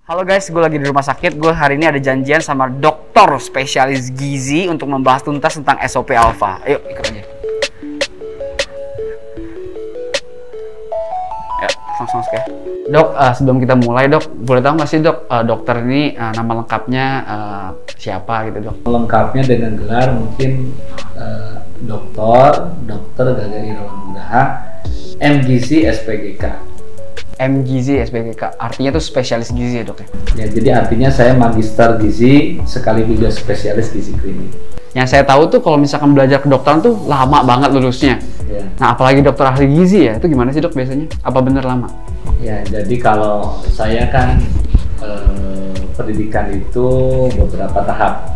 Halo guys, gue lagi di rumah sakit. Gue hari ini ada janjian sama dokter spesialis gizi untuk membahas tuntas tentang SOP Alpha. Ayo ikut aja. Ya, langsung ya. Dok, sebelum kita mulai dok, boleh tahu nggak sih dok, dokter ini nama lengkapnya siapa gitu dok? Lengkapnya dengan gelar mungkin Dr. Gaga Irawan Nugraha, MGizi SPGK. MGizi SPGK, artinya tuh spesialis gizi ya dok ya? Ya, jadi artinya saya magister gizi sekaligus juga spesialis gizi klinik. Yang saya tahu tuh kalau misalkan belajar kedokteran tuh lama banget lulusnya. Ya. Nah apalagi dokter ahli gizi ya, itu gimana sih dok biasanya? Apa bener lama? Ya, jadi kalau saya kan pendidikan itu beberapa tahap.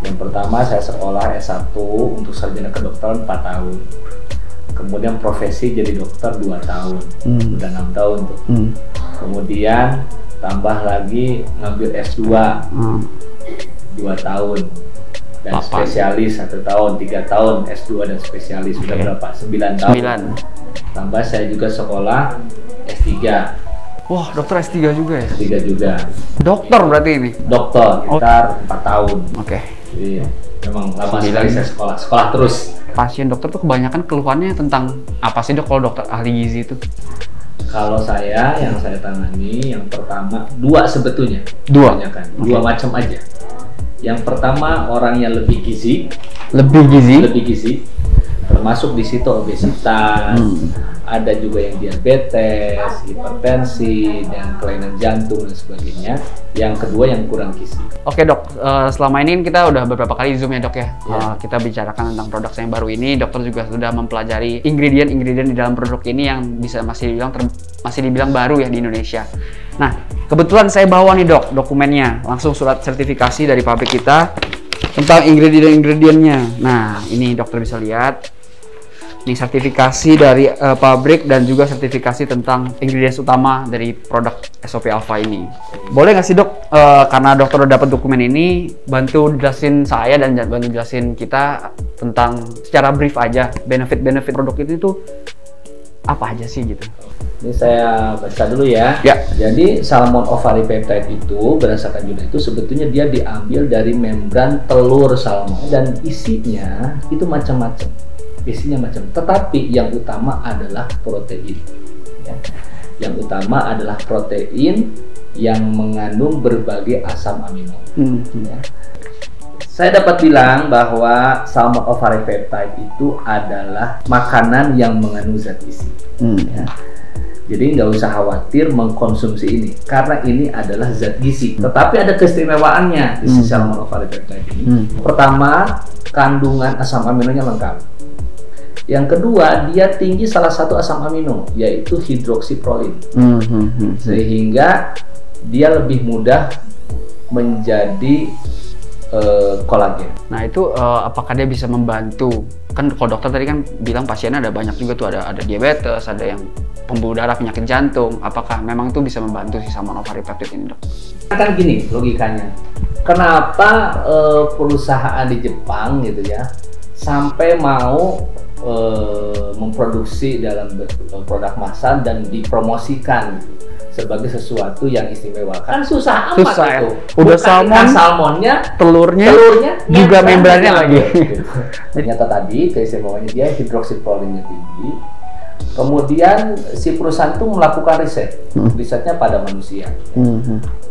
Yang pertama saya sekolah S1 untuk sarjana kedokteran 4 tahun. Kemudian profesi jadi dokter 2 tahun, udah 6 tahun tuh. Kemudian tambah lagi ngambil S2 2 tahun dan spesialis 1 tahun, 3 tahun S2 dan spesialis sudah berapa? 9 tahun. 9. Tambah saya juga sekolah S3. Wah, dokter S3 juga ya? S3 juga. Dokter berarti ini? Dokter, sekitar 4 tahun. Oke. Iya, memang lama sekali saya sekolah terus. Pasien dokter tuh kebanyakan keluhannya tentang apa sih dok kalau dokter ahli gizi itu? Kalau yang saya tangani yang pertama 2 sebetulnya. Dua macam aja. Yang pertama orang yang lebih gizi, termasuk di situ obesitas, ada juga yang diabetes, hipertensi, dan kelainan jantung dan sebagainya. Yang kedua yang kurang gizi. Oke dok, selama ini kita udah beberapa kali Zoom ya dok ya. Kita bicarakan tentang produk yang baru ini. Dokter juga sudah mempelajari ingredient di dalam produk ini yang bisa masih dibilang baru ya di Indonesia. Nah, kebetulan saya bawa nih dok dokumennya, langsung surat sertifikasi dari pabrik kita tentang ingredient-ingredientnya. Nah, ini dokter bisa lihat. Ini sertifikasi dari pabrik dan juga sertifikasi tentang ingredients utama dari produk SOP Alpha ini. Boleh nggak sih dok, karena dokter udah dapat dokumen ini, bantu jelasin saya dan bantu jelasin kita tentang secara brief aja benefit produk itu tuh apa aja sih gitu. Ini saya baca dulu ya. Jadi salmon ovary peptide itu berdasarkan judul itu sebetulnya dia diambil dari membran telur salmon dan isinya itu macam-macam. Tetapi yang utama adalah protein. Ya. Yang utama adalah protein yang mengandung berbagai asam amino. Ya. Saya dapat bilang bahwa salmon ovary peptide itu adalah makanan yang mengandung zat gizi. Ya. Jadi nggak usah khawatir mengkonsumsi ini, karena ini adalah zat gizi. Tetapi ada keistimewaannya di salmon ovary peptide ini. Pertama, kandungan asam aminonya lengkap. Yang kedua, dia tinggi salah satu asam amino, yaitu hidroksiprolin. Sehingga dia lebih mudah menjadi kolagen. Nah itu apakah dia bisa membantu? Kan kalau dokter tadi kan bilang pasiennya ada banyak juga tuh, ada diabetes, ada yang pembuluh darah, penyakit jantung. Apakah memang itu bisa membantu si salmon ovary peptide ini dok? Kan gini logikanya. Kenapa perusahaan di Jepang gitu ya sampai mau memproduksi dalam produk massal dan dipromosikan sebagai sesuatu yang istimewa? Kan susah amat itu. Udah salmonnya, telurnya juga membrannya lagi. Ternyata tadi keistimewaannya dia hidroksiprolinnya tinggi. Kemudian si perusahaan itu melakukan risetnya pada manusia.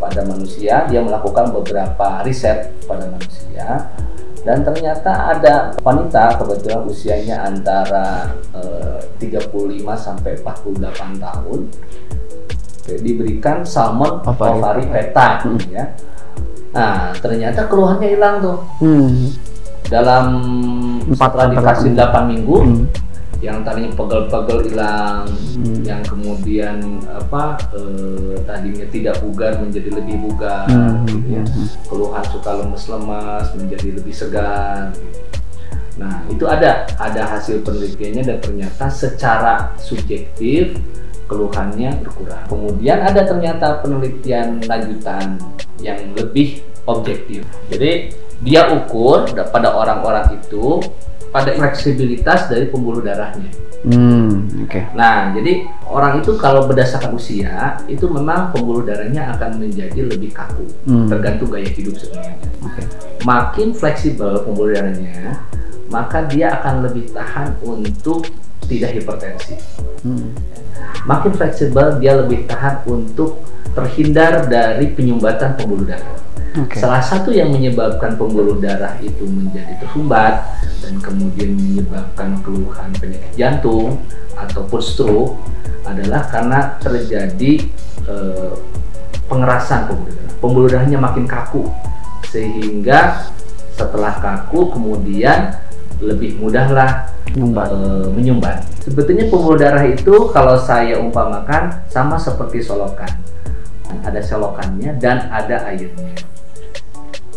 Pada manusia dia melakukan beberapa riset pada manusia. Dan ternyata ada wanita kebetulan usianya antara 35 sampai 48 tahun diberikan salmon ovary peptide ya. Nah, ternyata keluhannya hilang tuh. Dalam setelah dikasih 8 minggu yang tadinya pegel-pegel hilang, yang kemudian tadinya tidak bugar menjadi lebih bugar, gitu ya. Keluhan suka lemes-lemes menjadi lebih segar. Gitu. Nah itu ada hasil penelitiannya dan ternyata secara subjektif keluhannya berkurang. Kemudian ada ternyata penelitian lanjutan yang lebih objektif. Jadi dia ukur pada orang-orang itu pada fleksibilitas dari pembuluh darahnya. Oke. Nah, jadi orang itu kalau berdasarkan usia itu memang pembuluh darahnya akan menjadi lebih kaku, tergantung gaya hidup sebenarnya. Makin fleksibel pembuluh darahnya, maka dia akan lebih tahan untuk tidak hipertensi. Makin fleksibel dia lebih tahan untuk terhindar dari penyumbatan pembuluh darah. Salah satu yang menyebabkan pembuluh darah itu menjadi tersumbat dan kemudian menyebabkan keluhan penyakit jantung ataupun stroke adalah karena terjadi pengerasan pembuluh darah. Pembuluh darahnya makin kaku, sehingga setelah kaku kemudian lebih mudahlah menyumbat. Sebetulnya pembuluh darah itu kalau saya umpamakan sama seperti solokan. Ada selokannya dan ada airnya.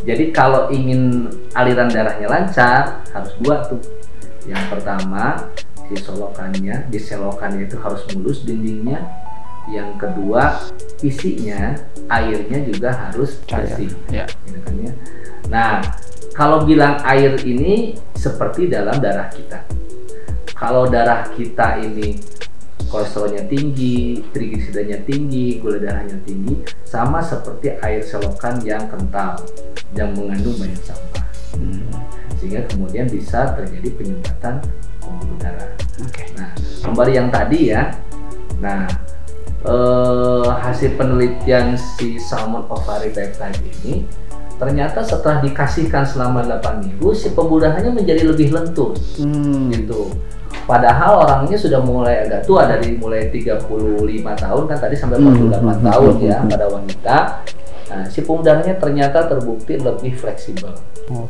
Jadi kalau ingin aliran darahnya lancar harus dua tuh. Yang pertama di selokannya itu harus mulus dindingnya. Yang kedua isinya, airnya juga harus bersih. Gitu kan ya. Nah, kalau bilang air ini seperti dalam darah kita. Kalau darah kita ini kolesterolnya tinggi, trigliseridanya tinggi, gula darahnya tinggi, sama seperti air selokan yang kental, yang mengandung banyak sampah. Sehingga kemudian bisa terjadi penyumbatan pembuluh darah. Nah, kembali yang tadi ya. Nah, hasil penelitian si salmon ovary peptide ini ternyata setelah dikasihkan selama 8 minggu si pembuluh darahnya menjadi lebih lentur. Gitu. Padahal orangnya sudah mulai agak tua, dari mulai 35 tahun kan tadi sampai 48 tahun ya pada wanita. Nah, si pembuluh darahnya ternyata terbukti lebih fleksibel.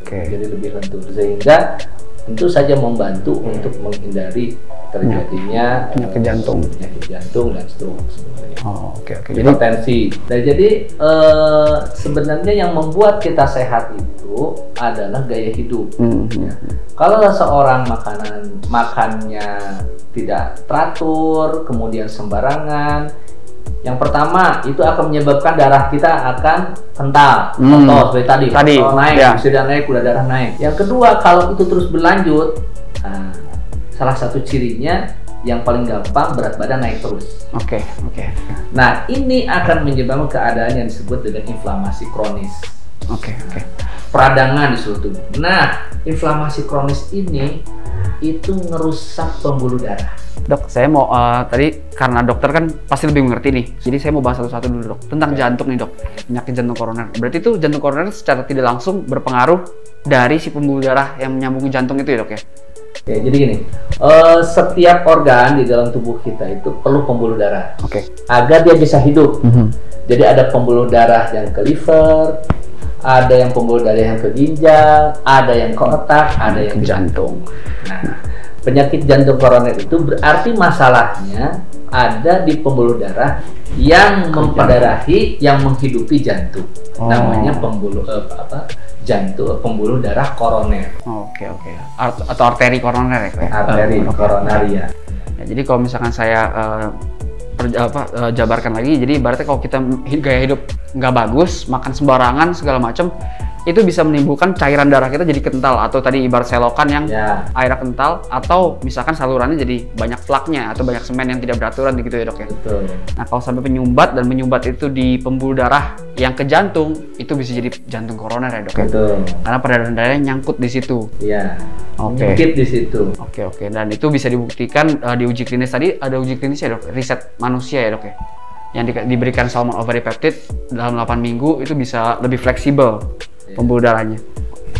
Jadi lebih lentur, sehingga tentu saja membantu untuk menghindari terjadinya penyakit jantung dan stroke sebenarnya. Hipertensi. Dan jadi sebenarnya yang membuat kita sehat itu adalah gaya hidup. Ya. Kalau seorang makannya tidak teratur, kemudian sembarangan, yang pertama itu akan menyebabkan darah kita akan kental, seperti tadi kalau naik, sudah naik, gula darah naik. Yang kedua, kalau itu terus berlanjut, salah satu cirinya yang paling gampang berat badan naik terus. Nah, ini akan menyebabkan keadaan yang disebut dengan inflamasi kronis. Peradangan di seluruh tubuh. Nah, inflamasi kronis ini itu ngerusak pembuluh darah. Dok, saya mau tadi karena dokter kan pasti lebih mengerti nih. Jadi saya mau bahas satu-satu dulu, Dok. Tentang jantung nih, Dok. Penyakit jantung koroner. Berarti itu jantung koroner secara tidak langsung berpengaruh dari si pembuluh darah yang menyambungi jantung itu ya, Dok ya? Ya, jadi gini, setiap organ di dalam tubuh kita itu perlu pembuluh darah agar dia bisa hidup. Jadi ada pembuluh darah yang ke liver, ada yang pembuluh darah yang ke ginjal, ada yang ke otak, ada yang ke jantung. Nah, penyakit jantung koroner itu berarti masalahnya ada di pembuluh darah yang memperdarahi, yang menghidupi jantung. Namanya pembuluh pembuluh darah koroner. Atau arteri koroner ya? Arteri koronaria. Ya, jadi kalau misalkan saya jabarkan lagi, jadi berarti kalau kita gaya hidup nggak bagus, makan sembarangan segala macam, itu bisa menimbulkan cairan darah kita jadi kental, atau tadi ibarat selokan yang airnya kental, atau misalkan salurannya jadi banyak plaknya atau banyak semen yang tidak beraturan gitu ya, Dok ya. Betul. Nah, kalau sampai penyumbat dan menyumbat itu di pembuluh darah yang ke jantung, itu bisa jadi jantung koroner ya, Dok ya. Betul. Karena peredaran darahnya nyangkut di situ. Nyangkut di situ. Dan itu bisa dibuktikan di uji klinis. Tadi ada uji klinis ya, Dok, riset manusia ya, Dok ya, yang diberikan salmon ovary peptide dalam 8 minggu itu bisa lebih fleksibel pembuluh darahnya.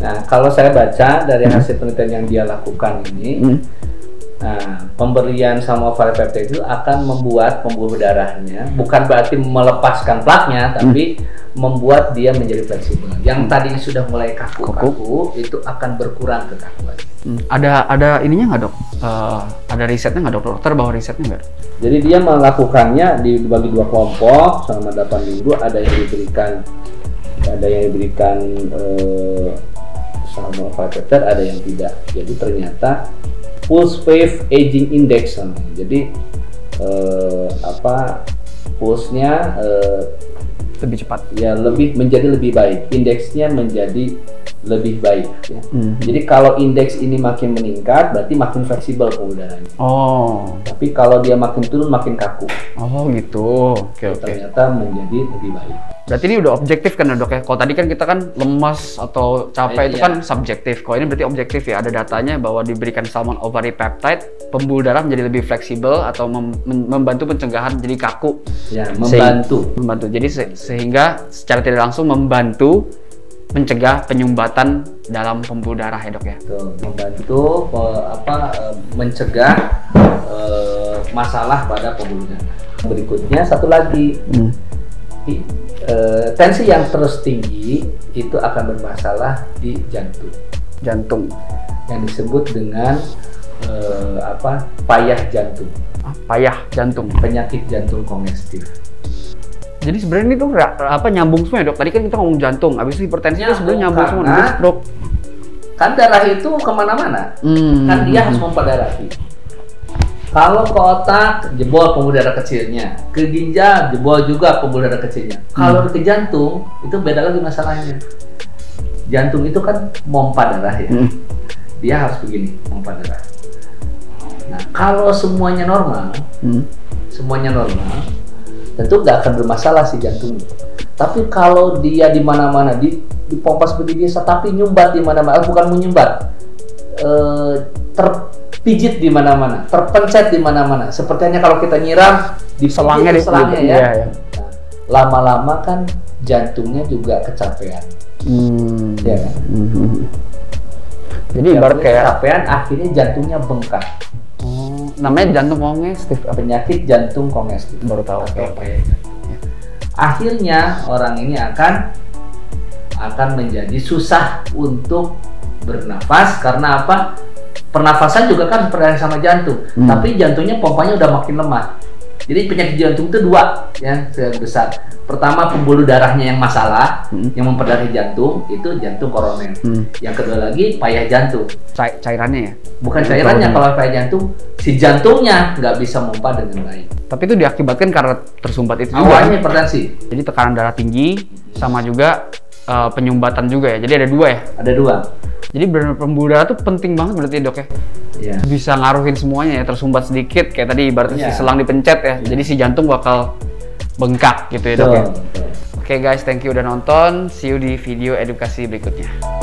Nah, kalau saya baca dari hasil penelitian yang dia lakukan ini, nah, pemberian salmon ovary peptide itu akan membuat pembuluh darahnya, bukan berarti melepaskan plaknya, tapi membuat dia menjadi fleksibel. Yang tadi sudah mulai kaku-kaku itu akan berkurang kekakuan. Ada ininya nggak, Dok? Ada risetnya nggak, dokter bahwa risetnya nggak? Jadi dia melakukannya dibagi 2 kelompok selama 8 minggu. Ada yang diberikan salmon ovary peptide, ada yang tidak. Jadi ternyata pulse wave aging index namanya. Jadi pulsnya lebih cepat. Ya, menjadi lebih baik. Indeksnya menjadi lebih baik ya. Jadi kalau indeks ini makin meningkat berarti makin fleksibel pembuluh darahnya. Oh. Tapi kalau dia makin turun makin kaku. Oh gitu. Oke. Ternyata menjadi lebih baik. Berarti ini udah objektif kan ya dok ya? Kalau tadi kan kita kan lemas atau capek itu kan subjektif. Kalau ini berarti objektif ya, ada datanya bahwa diberikan salmon ovary peptide, pembuluh darah menjadi lebih fleksibel atau membantu pencegahan jadi kaku. Ya, membantu. Membantu. Jadi sehingga secara tidak langsung membantu mencegah penyumbatan dalam pembuluh darah ya dok ya. Betul, membantu mencegah masalah pada pembuluh darah. Berikutnya satu lagi, tensi yang terus tinggi itu akan bermasalah di jantung. Jantung yang disebut dengan payah jantung. Payah jantung. Penyakit jantung kongestif. Jadi sebenarnya ini tuh nyambung semua ya dok. Tadi kan kita ngomong jantung, habis itu hipertensi itu sebenarnya nyambung semua dengan stroke. Kan darah itu kemana-mana, kan dia harus memperdarahi. Kalau ke otak jebol pembuluh darah kecilnya, ke ginjal jebol juga pembuluh darah kecilnya. Kalau ke jantung itu beda lagi masalahnya. Jantung itu kan pompa darah ya, dia harus begini pompa darah. Nah kalau semuanya normal, tentu nggak akan bermasalah si jantungnya. Tapi kalau dia di mana-mana dipompa seperti biasa, tapi nyumbat di mana-mana, bukan menyumbat, terpijit di mana-mana, terpencet di mana-mana. Sepertinya kalau kita nyiram di selangnya ya. Iya. Nah, lama-lama kan jantungnya juga kecapean. Ya kan? Jadi ibarat kayak kecapean, akhirnya jantungnya bengkak. Namanya jantung kongestif, penyakit jantung kongestif. Baru tahu. Akhirnya orang ini akan menjadi susah untuk bernafas karena apa? Pernafasan juga kan berkaitan sama jantung, tapi jantungnya pompanya udah makin lemah. Jadi penyakit jantung itu dua yang besar. Pertama pembuluh darahnya yang masalah, yang memperdarahi jantung itu jantung koroner. Yang kedua lagi payah jantung. Cairannya ya? Bukan cairannya, kalau payah jantung, si jantungnya nggak bisa memompa dengan baik. Tapi itu diakibatkan karena tersumbat itu juga. Awalnya hipertensi. Jadi tekanan darah tinggi sama juga penyumbatan juga ya. Jadi ada dua ya? Ada dua. Jadi benar pembuluh darah tuh penting banget berarti dok ya? Iya. Bisa ngaruhin semuanya ya, tersumbat sedikit kayak tadi ibaratnya si selang dipencet ya. Jadi si jantung bakal bengkak gitu ya dok ya. Oke guys, thank you udah nonton. See you di video edukasi berikutnya.